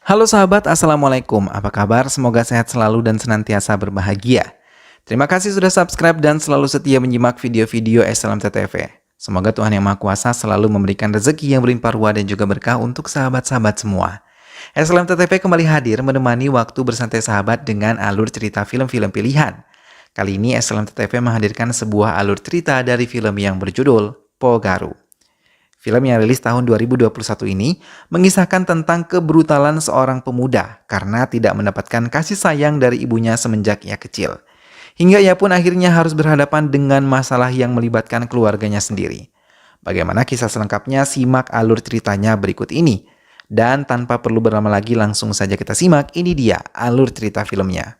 Halo sahabat, Assalamualaikum. Apa kabar? Semoga sehat selalu dan senantiasa berbahagia. Terima kasih sudah subscribe dan selalu setia menyimak video-video SLMTTV. Semoga Tuhan Yang Maha Kuasa selalu memberikan rezeki yang berlimpah ruah dan juga berkah untuk sahabat-sahabat semua. SLMTTV kembali hadir menemani waktu bersantai sahabat dengan alur cerita film-film pilihan. Kali ini SLMTTV menghadirkan sebuah alur cerita dari film yang berjudul Pogaru. Film yang rilis tahun 2021 ini mengisahkan tentang kebrutalan seorang pemuda karena tidak mendapatkan kasih sayang dari ibunya semenjak ia kecil. Hingga ia pun akhirnya harus berhadapan dengan masalah yang melibatkan keluarganya sendiri. Bagaimana kisah selengkapnya, simak alur ceritanya berikut ini. Dan tanpa perlu berlama lagi langsung saja kita simak, ini dia alur cerita filmnya.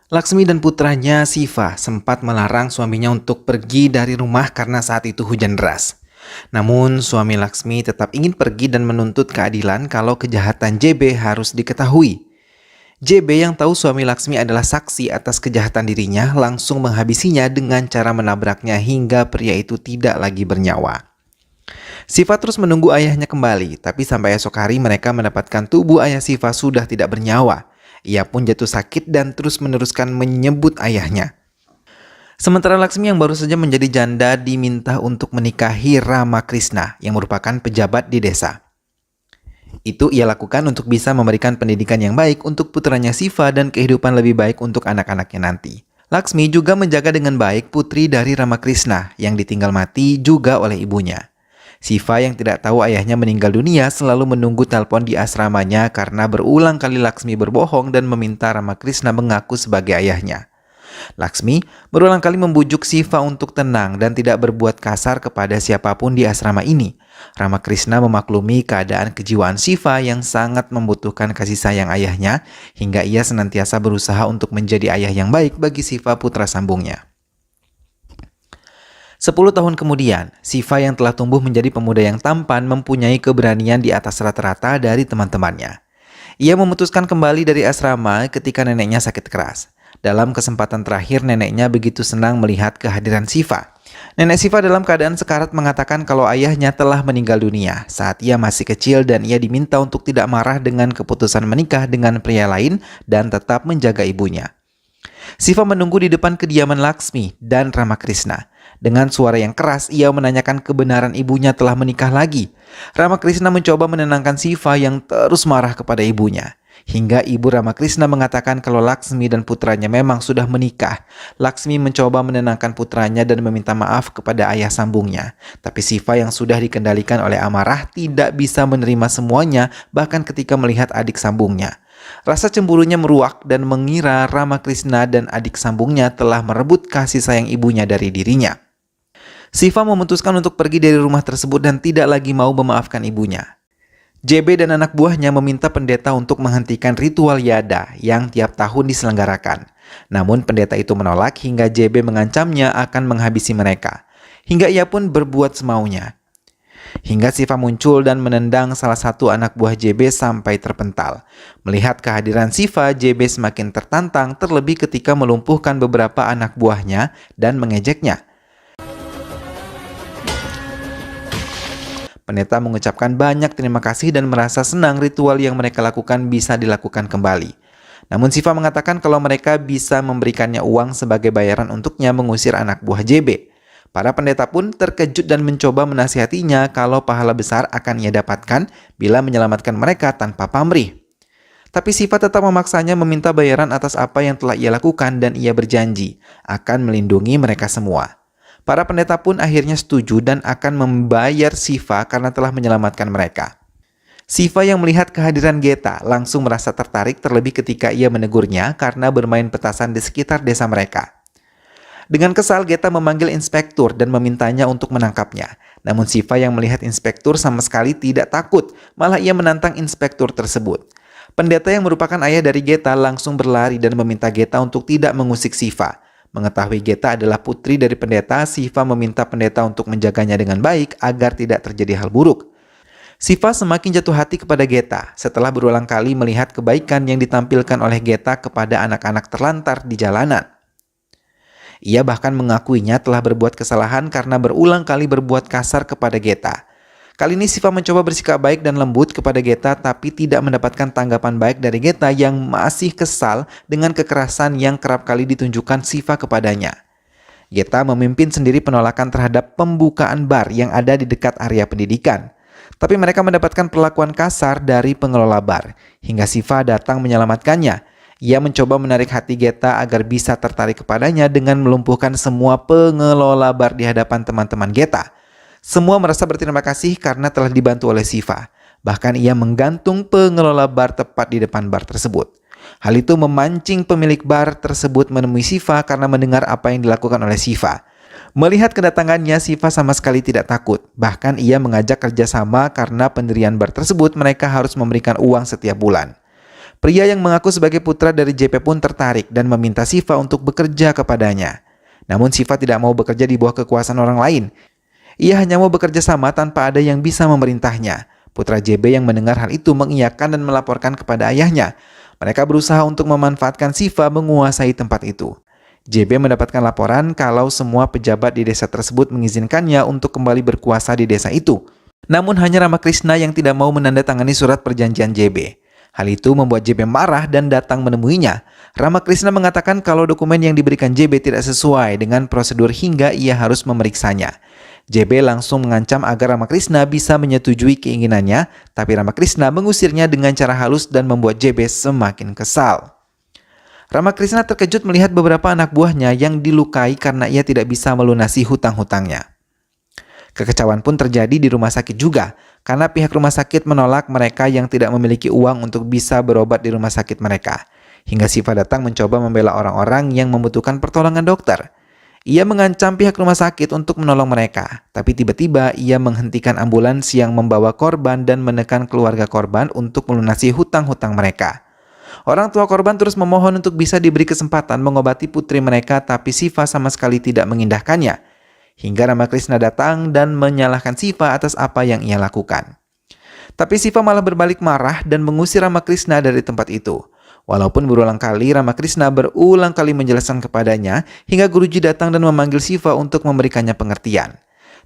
Laksmi dan putranya Siva sempat melarang suaminya untuk pergi dari rumah karena saat itu hujan deras. Namun suami Laksmi tetap ingin pergi dan menuntut keadilan kalau kejahatan JB harus diketahui. JB yang tahu suami Laksmi adalah saksi atas kejahatan dirinya langsung menghabisinya dengan cara menabraknya hingga pria itu tidak lagi bernyawa. Siva terus menunggu ayahnya kembali, tapi sampai esok hari mereka mendapatkan tubuh ayah Siva sudah tidak bernyawa. Ia pun jatuh sakit dan terus meneruskan menyebut ayahnya. Sementara Laksmi yang baru saja menjadi janda diminta untuk menikahi Rama Krishna yang merupakan pejabat di desa. Itu ia lakukan untuk bisa memberikan pendidikan yang baik untuk putranya Siva dan kehidupan lebih baik untuk anak-anaknya nanti. Laksmi juga menjaga dengan baik putri dari Rama Krishna yang ditinggal mati juga oleh ibunya. Siva yang tidak tahu ayahnya meninggal dunia selalu menunggu telepon di asramanya karena berulang kali Laksmi berbohong dan meminta Rama Krishna mengaku sebagai ayahnya. Laksmi berulang kali membujuk Siva untuk tenang dan tidak berbuat kasar kepada siapapun di asrama ini. Rama Krishna memaklumi keadaan kejiwaan Siva yang sangat membutuhkan kasih sayang ayahnya hingga ia senantiasa berusaha untuk menjadi ayah yang baik bagi Siva putra sambungnya. 10 tahun kemudian, Siva yang telah tumbuh menjadi pemuda yang tampan mempunyai keberanian di atas rata-rata dari teman-temannya. Ia memutuskan kembali dari asrama ketika neneknya sakit keras. Dalam kesempatan terakhir, neneknya begitu senang melihat kehadiran Siva. Nenek Siva dalam keadaan sekarat mengatakan kalau ayahnya telah meninggal dunia saat ia masih kecil dan ia diminta untuk tidak marah dengan keputusan menikah dengan pria lain dan tetap menjaga ibunya. Siva menunggu di depan kediaman Laksmi dan Rama Krishna. Dengan suara yang keras, ia menanyakan kebenaran ibunya telah menikah lagi. Rama Krishna mencoba menenangkan Siva yang terus marah kepada ibunya. Hingga ibu Rama Krishna mengatakan kalau Laksmi dan putranya memang sudah menikah. Laksmi mencoba menenangkan putranya dan meminta maaf kepada ayah sambungnya. Tapi Siva yang sudah dikendalikan oleh amarah tidak bisa menerima semuanya, bahkan ketika melihat adik sambungnya. Rasa cemburunya meruak dan mengira Rama Krishna dan adik sambungnya telah merebut kasih sayang ibunya dari dirinya. Siva memutuskan untuk pergi dari rumah tersebut dan tidak lagi mau memaafkan ibunya. JB dan anak buahnya meminta pendeta untuk menghentikan ritual Yada yang tiap tahun diselenggarakan. Namun pendeta itu menolak hingga JB mengancamnya akan menghabisi mereka. Hingga ia pun berbuat semaunya. Hingga Siva muncul dan menendang salah satu anak buah JB sampai terpental. Melihat kehadiran Siva, JB semakin tertantang terlebih ketika melumpuhkan beberapa anak buahnya dan mengejeknya. Pendeta mengucapkan banyak terima kasih dan merasa senang ritual yang mereka lakukan bisa dilakukan kembali. Namun Siva mengatakan kalau mereka bisa memberikannya uang sebagai bayaran untuknya mengusir anak buah JB. Para pendeta pun terkejut dan mencoba menasihatinya kalau pahala besar akan ia dapatkan bila menyelamatkan mereka tanpa pamrih. Tapi Siva tetap memaksanya meminta bayaran atas apa yang telah ia lakukan dan ia berjanji akan melindungi mereka semua. Para pendeta pun akhirnya setuju dan akan membayar Siva karena telah menyelamatkan mereka. Siva yang melihat kehadiran Geta langsung merasa tertarik terlebih ketika ia menegurnya karena bermain petasan di sekitar desa mereka. Dengan kesal, Geta memanggil inspektur dan memintanya untuk menangkapnya. Namun Siva yang melihat inspektur sama sekali tidak takut, malah ia menantang inspektur tersebut. Pendeta yang merupakan ayah dari Geta langsung berlari dan meminta Geta untuk tidak mengusik Siva. Mengetahui Geta adalah putri dari pendeta, Siva meminta pendeta untuk menjaganya dengan baik agar tidak terjadi hal buruk. Siva semakin jatuh hati kepada Geta setelah berulang kali melihat kebaikan yang ditampilkan oleh Geta kepada anak-anak terlantar di jalanan. Ia bahkan mengakuinya telah berbuat kesalahan karena berulang kali berbuat kasar kepada Geta. Kali ini Siva mencoba bersikap baik dan lembut kepada Geta tapi tidak mendapatkan tanggapan baik dari Geta yang masih kesal dengan kekerasan yang kerap kali ditunjukkan Siva kepadanya. Geta memimpin sendiri penolakan terhadap pembukaan bar yang ada di dekat area pendidikan. Tapi mereka mendapatkan perlakuan kasar dari pengelola bar, hingga Siva datang menyelamatkannya. Ia mencoba menarik hati Geta agar bisa tertarik kepadanya dengan melumpuhkan semua pengelola bar di hadapan teman-teman Geta. Semua merasa berterima kasih karena telah dibantu oleh Siva. Bahkan ia menggantung pengelola bar tepat di depan bar tersebut. Hal itu memancing pemilik bar tersebut menemui Siva karena mendengar apa yang dilakukan oleh Siva. Melihat kedatangannya, Siva sama sekali tidak takut. Bahkan ia mengajak kerjasama karena pendirian bar tersebut mereka harus memberikan uang setiap bulan. Pria yang mengaku sebagai putra dari JP pun tertarik dan meminta Siva untuk bekerja kepadanya. Namun Siva tidak mau bekerja di bawah kekuasaan orang lain. Ia hanya mau bekerja sama tanpa ada yang bisa memerintahnya. Putra JB yang mendengar hal itu mengiyakan dan melaporkan kepada ayahnya. Mereka berusaha untuk memanfaatkan Siva menguasai tempat itu. JB mendapatkan laporan kalau semua pejabat di desa tersebut mengizinkannya untuk kembali berkuasa di desa itu. Namun hanya Ramakrishna yang tidak mau menandatangani surat perjanjian JB. Hal itu membuat JB marah dan datang menemuinya. Ramakrishna mengatakan kalau dokumen yang diberikan JB tidak sesuai dengan prosedur hingga ia harus memeriksanya. JB langsung mengancam agar Ramakrishna bisa menyetujui keinginannya, tapi Ramakrishna mengusirnya dengan cara halus dan membuat JB semakin kesal. Ramakrishna terkejut melihat beberapa anak buahnya yang dilukai karena ia tidak bisa melunasi hutang-hutangnya. Kekecauan pun terjadi di rumah sakit juga, karena pihak rumah sakit menolak mereka yang tidak memiliki uang untuk bisa berobat di rumah sakit mereka. Hingga Siva datang mencoba membela orang-orang yang membutuhkan pertolongan dokter. Ia mengancam pihak rumah sakit untuk menolong mereka, tapi tiba-tiba ia menghentikan ambulans yang membawa korban dan menekan keluarga korban untuk melunasi hutang-hutang mereka. Orang tua korban terus memohon untuk bisa diberi kesempatan mengobati putri mereka, tapi Siva sama sekali tidak mengindahkannya. Hingga Ramakrishna datang dan menyalahkan Siva atas apa yang ia lakukan. Tapi Siva malah berbalik marah dan mengusir Ramakrishna dari tempat itu. Walaupun berulang kali Ramakrishna berulang kali menjelaskan kepadanya, hingga Guruji datang dan memanggil Siva untuk memberikannya pengertian.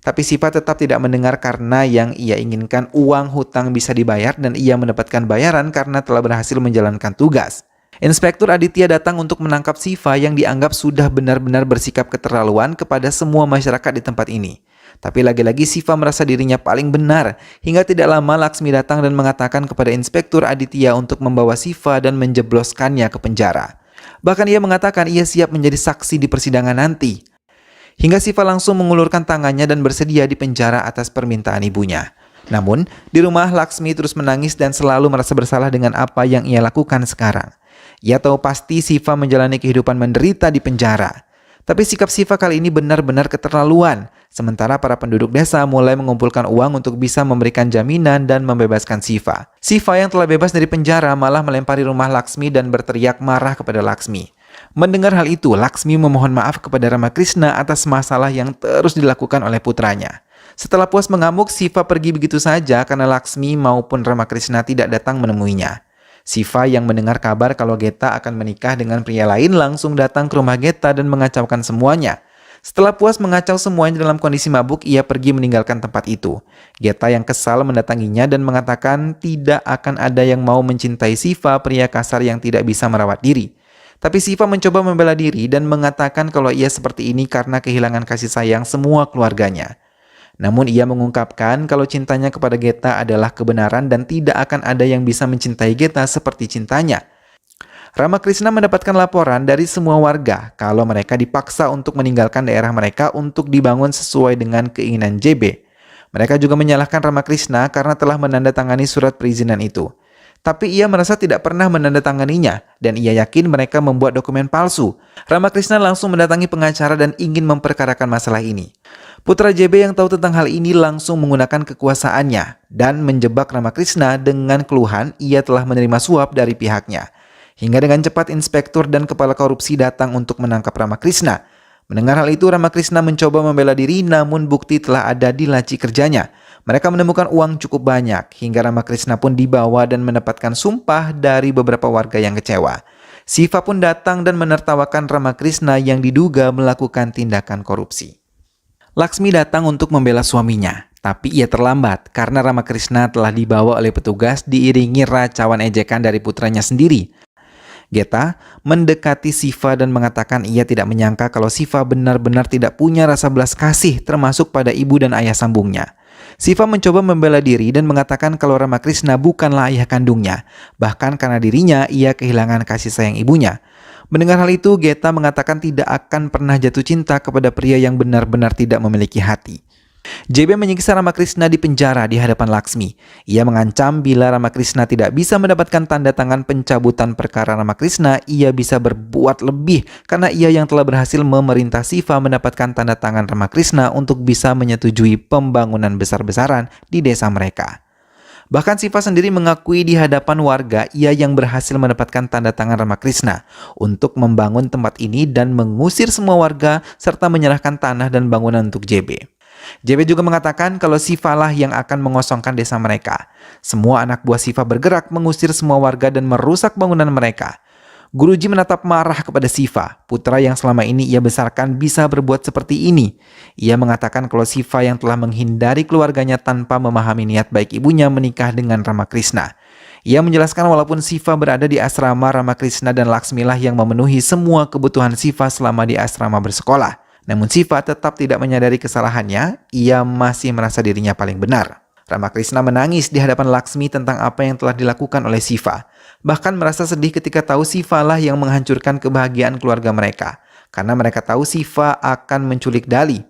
Tapi Siva tetap tidak mendengar karena yang ia inginkan uang hutang bisa dibayar dan ia mendapatkan bayaran karena telah berhasil menjalankan tugas. Inspektur Aditya datang untuk menangkap Siva yang dianggap sudah benar-benar bersikap keterlaluan kepada semua masyarakat di tempat ini. Tapi lagi-lagi Siva merasa dirinya paling benar, hingga tidak lama Laksmi datang dan mengatakan kepada Inspektur Aditya untuk membawa Siva dan menjebloskannya ke penjara. Bahkan ia mengatakan ia siap menjadi saksi di persidangan nanti. Hingga Siva langsung mengulurkan tangannya dan bersedia di penjara atas permintaan ibunya. Namun, di rumah Laksmi terus menangis dan selalu merasa bersalah dengan apa yang ia lakukan sekarang. Ia tahu pasti Siva menjalani kehidupan menderita di penjara. Tapi sikap Siva kali ini benar-benar keterlaluan. Sementara para penduduk desa mulai mengumpulkan uang untuk bisa memberikan jaminan dan membebaskan Siva. Siva yang telah bebas dari penjara malah melempari rumah Laksmi dan berteriak marah kepada Laksmi. Mendengar hal itu, Laksmi memohon maaf kepada Ramakrishna atas masalah yang terus dilakukan oleh putranya. Setelah puas mengamuk, Siva pergi begitu saja karena Laksmi maupun Ramakrishna tidak datang menemuinya. Siva yang mendengar kabar kalau Geta akan menikah dengan pria lain langsung datang ke rumah Geta dan mengacaukan semuanya. Setelah puas mengacau semuanya dalam kondisi mabuk, ia pergi meninggalkan tempat itu. Geta yang kesal mendatanginya dan mengatakan tidak akan ada yang mau mencintai Siva, pria kasar yang tidak bisa merawat diri. Tapi Siva mencoba membela diri dan mengatakan kalau ia seperti ini karena kehilangan kasih sayang semua keluarganya. Namun ia mengungkapkan kalau cintanya kepada Geta adalah kebenaran dan tidak akan ada yang bisa mencintai Geta seperti cintanya. Ramakrishna mendapatkan laporan dari semua warga kalau mereka dipaksa untuk meninggalkan daerah mereka untuk dibangun sesuai dengan keinginan JB. Mereka juga menyalahkan Ramakrishna karena telah menandatangani surat perizinan itu. Tapi ia merasa tidak pernah menandatanganinya dan ia yakin mereka membuat dokumen palsu. Ramakrishna langsung mendatangi pengacara dan ingin memperkarakan masalah ini. Putra JB yang tahu tentang hal ini langsung menggunakan kekuasaannya dan menjebak Ramakrishna dengan keluhan ia telah menerima suap dari pihaknya. Hingga dengan cepat inspektur dan kepala korupsi datang untuk menangkap Ramakrishna. Mendengar hal itu, Ramakrishna mencoba membela diri namun bukti telah ada di laci kerjanya. Mereka menemukan uang cukup banyak, hingga Ramakrishna pun dibawa dan mendapatkan sumpah dari beberapa warga yang kecewa. Siva pun datang dan menertawakan Ramakrishna yang diduga melakukan tindakan korupsi. Laksmi datang untuk membela suaminya, tapi ia terlambat karena Ramakrishna telah dibawa oleh petugas diiringi racauan ejekan dari putranya sendiri. Geta mendekati Siva dan mengatakan ia tidak menyangka kalau Siva benar-benar tidak punya rasa belas kasih termasuk pada ibu dan ayah sambungnya. Siva mencoba membela diri dan mengatakan kalau Ramakrishna bukanlah ayah kandungnya, bahkan karena dirinya ia kehilangan kasih sayang ibunya. Mendengar hal itu, Geta mengatakan tidak akan pernah jatuh cinta kepada pria yang benar-benar tidak memiliki hati. JB menyiksa Ramakrishna di penjara di hadapan Laksmi. Ia mengancam bila Ramakrishna tidak bisa mendapatkan tanda tangan pencabutan perkara Ramakrishna, ia bisa berbuat lebih karena ia yang telah berhasil memerintah Siva mendapatkan tanda tangan Ramakrishna untuk bisa menyetujui pembangunan besar-besaran di desa mereka. Bahkan Siva sendiri mengakui di hadapan warga ia yang berhasil mendapatkan tanda tangan Ramakrishna untuk membangun tempat ini dan mengusir semua warga serta menyerahkan tanah dan bangunan untuk JB. JB juga mengatakan kalau Siva lah yang akan mengosongkan desa mereka. Semua anak buah Siva bergerak mengusir semua warga dan merusak bangunan mereka. Guruji menatap marah kepada Siva, putra yang selama ini ia besarkan bisa berbuat seperti ini. Ia mengatakan kalau Siva yang telah menghindari keluarganya tanpa memahami niat baik ibunya menikah dengan Ramakrishna. Ia menjelaskan walaupun Siva berada di asrama, Ramakrishna dan Laksmilah yang memenuhi semua kebutuhan Siva selama di asrama bersekolah. Namun Siva tetap tidak menyadari kesalahannya, ia masih merasa dirinya paling benar. Ramakrishna menangis di hadapan Laksmi tentang apa yang telah dilakukan oleh Siva. Bahkan merasa sedih ketika tahu Siva lah yang menghancurkan kebahagiaan keluarga mereka. Karena mereka tahu Siva akan menculik Dali.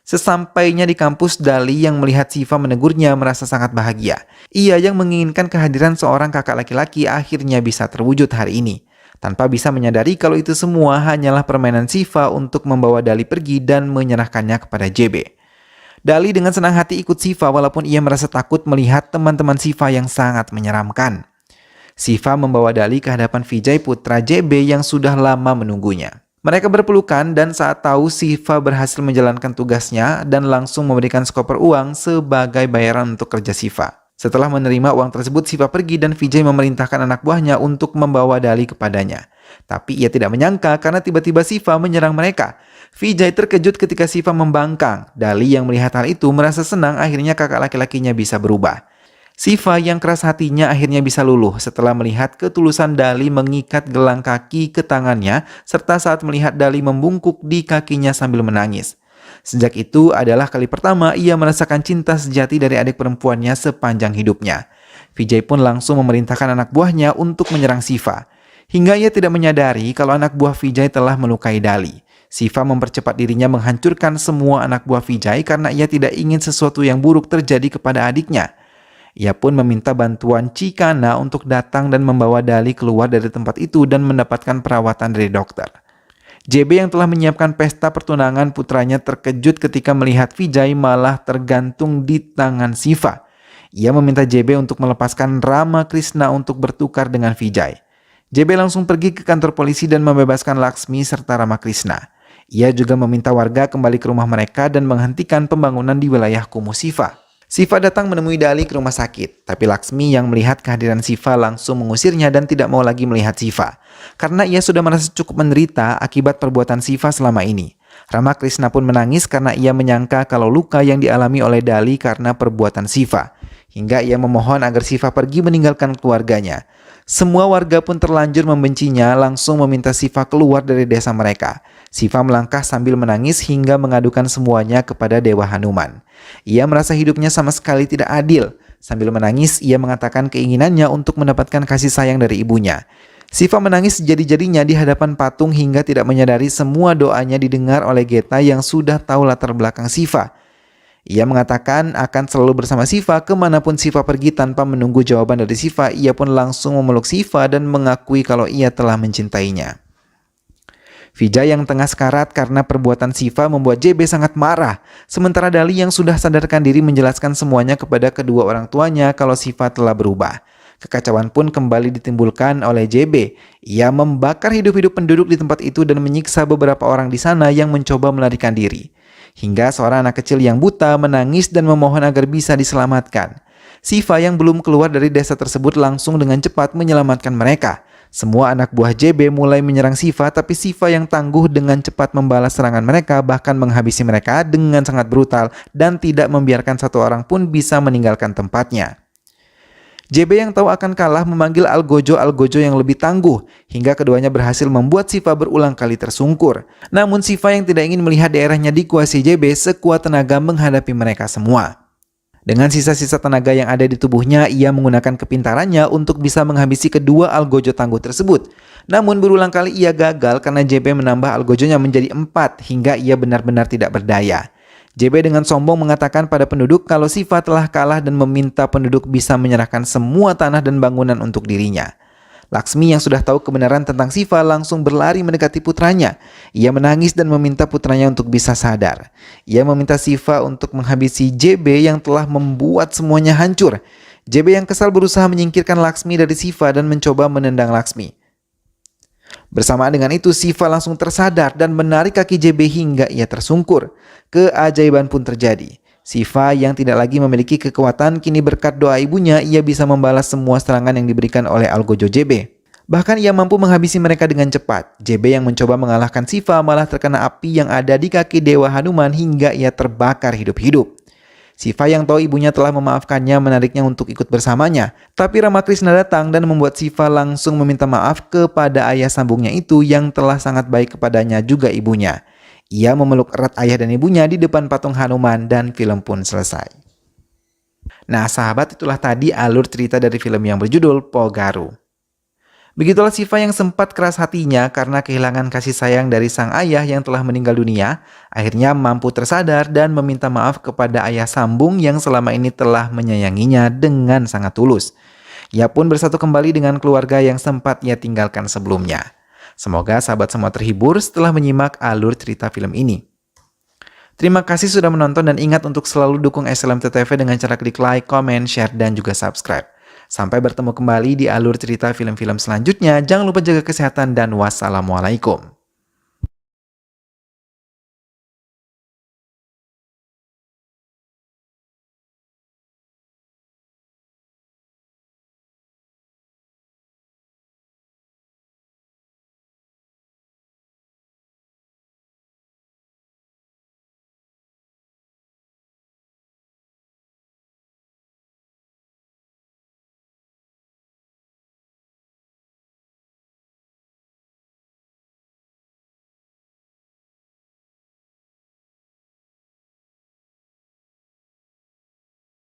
Sesampainya di kampus, Dali yang melihat Siva menegurnya merasa sangat bahagia. Ia yang menginginkan kehadiran seorang kakak laki-laki akhirnya bisa terwujud hari ini. Tanpa bisa menyadari kalau itu semua hanyalah permainan Siva untuk membawa Dali pergi dan menyerahkannya kepada JB. Dali dengan senang hati ikut Siva walaupun ia merasa takut melihat teman-teman Siva yang sangat menyeramkan. Siva membawa Dali ke hadapan Vijay putra JB yang sudah lama menunggunya. Mereka berpelukan dan saat tahu Siva berhasil menjalankan tugasnya dan langsung memberikan skoper uang sebagai bayaran untuk kerja Siva. Setelah menerima uang tersebut, Siva pergi dan Vijay memerintahkan anak buahnya untuk membawa Dali kepadanya. Tapi ia tidak menyangka karena tiba-tiba Siva menyerang mereka. Vijay terkejut ketika Siva membangkang. Dali yang melihat hal itu merasa senang akhirnya kakak laki-lakinya bisa berubah. Siva yang keras hatinya akhirnya bisa luluh setelah melihat ketulusan Dali mengikat gelang kaki ke tangannya serta saat melihat Dali membungkuk di kakinya sambil menangis. Sejak itu adalah kali pertama ia merasakan cinta sejati dari adik perempuannya sepanjang hidupnya. Vijay pun langsung memerintahkan anak buahnya untuk menyerang Siva. Hingga ia tidak menyadari kalau anak buah Vijay telah melukai Dali. Siva mempercepat dirinya menghancurkan semua anak buah Vijay karena ia tidak ingin sesuatu yang buruk terjadi kepada adiknya. Ia pun meminta bantuan Cikana untuk datang dan membawa Dali keluar dari tempat itu dan mendapatkan perawatan dari dokter. JB yang telah menyiapkan pesta pertunangan putranya terkejut ketika melihat Vijay malah tergantung di tangan Siva. Ia meminta JB untuk melepaskan Ramakrishna untuk bertukar dengan Vijay. JB langsung pergi ke kantor polisi dan membebaskan Laksmi serta Ramakrishna. Ia juga meminta warga kembali ke rumah mereka dan menghentikan pembangunan di wilayah kumuh Siva. Siva datang menemui Dali ke rumah sakit, tapi Laksmi yang melihat kehadiran Siva langsung mengusirnya dan tidak mau lagi melihat Siva. Karena ia sudah merasa cukup menderita akibat perbuatan Siva selama ini. Ramakrishna pun menangis karena ia menyangka kalau luka yang dialami oleh Dali karena perbuatan Siva. Hingga ia memohon agar Siva pergi meninggalkan keluarganya. Semua warga pun terlanjur membencinya, langsung meminta Siva keluar dari desa mereka. Siva melangkah sambil menangis hingga mengadukan semuanya kepada Dewa Hanuman. Ia merasa hidupnya sama sekali tidak adil. Sambil menangis, ia mengatakan keinginannya untuk mendapatkan kasih sayang dari ibunya. Siva menangis sejadi-jadinya di hadapan patung hingga tidak menyadari semua doanya didengar oleh Geta yang sudah tahu latar belakang Siva. Ia mengatakan akan selalu bersama Siva kemanapun Siva pergi tanpa menunggu jawaban dari Siva. Ia pun langsung memeluk Siva dan mengakui kalau ia telah mencintainya. Vijay yang tengah sekarat karena perbuatan Siva membuat JB sangat marah. Sementara Dali yang sudah sadarkan diri menjelaskan semuanya kepada kedua orang tuanya kalau Siva telah berubah. Kekacauan pun kembali ditimbulkan oleh JB. Ia membakar hidup-hidup penduduk di tempat itu dan menyiksa beberapa orang di sana yang mencoba melarikan diri. hingga seorang anak kecil yang buta menangis dan memohon agar bisa diselamatkan. Shiva yang belum keluar dari desa tersebut langsung dengan cepat menyelamatkan mereka. Semua anak buah JB mulai menyerang Shiva, tapi Shiva yang tangguh dengan cepat membalas serangan mereka, bahkan menghabisi mereka dengan sangat brutal dan tidak membiarkan satu orang pun bisa meninggalkan tempatnya. JB yang tahu akan kalah memanggil Algojo yang lebih tangguh, hingga keduanya berhasil membuat Shiva berulang kali tersungkur. Namun Shiva yang tidak ingin melihat daerahnya dikuasai JB sekuat tenaga menghadapi mereka semua. Dengan sisa-sisa tenaga yang ada di tubuhnya, ia menggunakan kepintarannya untuk bisa menghabisi kedua Algojo tangguh tersebut. Namun berulang kali ia gagal karena JB menambah Algojonya menjadi 4 hingga ia benar-benar tidak berdaya. JB dengan sombong mengatakan pada penduduk kalau Shiva telah kalah dan meminta penduduk bisa menyerahkan semua tanah dan bangunan untuk dirinya. Laksmi yang sudah tahu kebenaran tentang Shiva langsung berlari mendekati putranya. Ia menangis dan meminta putranya untuk bisa sadar. Ia meminta Shiva untuk menghabisi JB yang telah membuat semuanya hancur. JB yang kesal berusaha menyingkirkan Laksmi dari Shiva dan mencoba menendang Laksmi. Bersamaan dengan itu, Shiva langsung tersadar dan menarik kaki JB hingga ia tersungkur. Keajaiban pun terjadi. Shiva yang tidak lagi memiliki kekuatan, kini berkat doa ibunya, ia bisa membalas semua serangan yang diberikan oleh Algojo JB. Bahkan ia mampu menghabisi mereka dengan cepat. JB yang mencoba mengalahkan Shiva malah terkena api yang ada di kaki Dewa Hanuman hingga ia terbakar hidup-hidup. Shiva yang tahu ibunya telah memaafkannya menariknya untuk ikut bersamanya. Tapi Ramakrishna datang dan membuat Shiva langsung meminta maaf kepada ayah sambungnya itu yang telah sangat baik kepadanya juga ibunya. Ia memeluk erat ayah dan ibunya di depan patung Hanuman dan film pun selesai. Nah sahabat, itulah tadi alur cerita dari film yang berjudul Pogaru. Begitulah Shiva yang sempat keras hatinya karena kehilangan kasih sayang dari sang ayah yang telah meninggal dunia, akhirnya mampu tersadar dan meminta maaf kepada ayah sambung yang selama ini telah menyayanginya dengan sangat tulus. Ia pun bersatu kembali dengan keluarga yang sempat ia tinggalkan sebelumnya. Semoga sahabat semua terhibur setelah menyimak alur cerita film ini. Terima kasih sudah menonton dan ingat untuk selalu dukung SLMT TV dengan cara klik like, comment, share, dan juga subscribe. Sampai bertemu kembali di alur cerita film-film selanjutnya. Jangan lupa jaga kesehatan dan wassalamualaikum.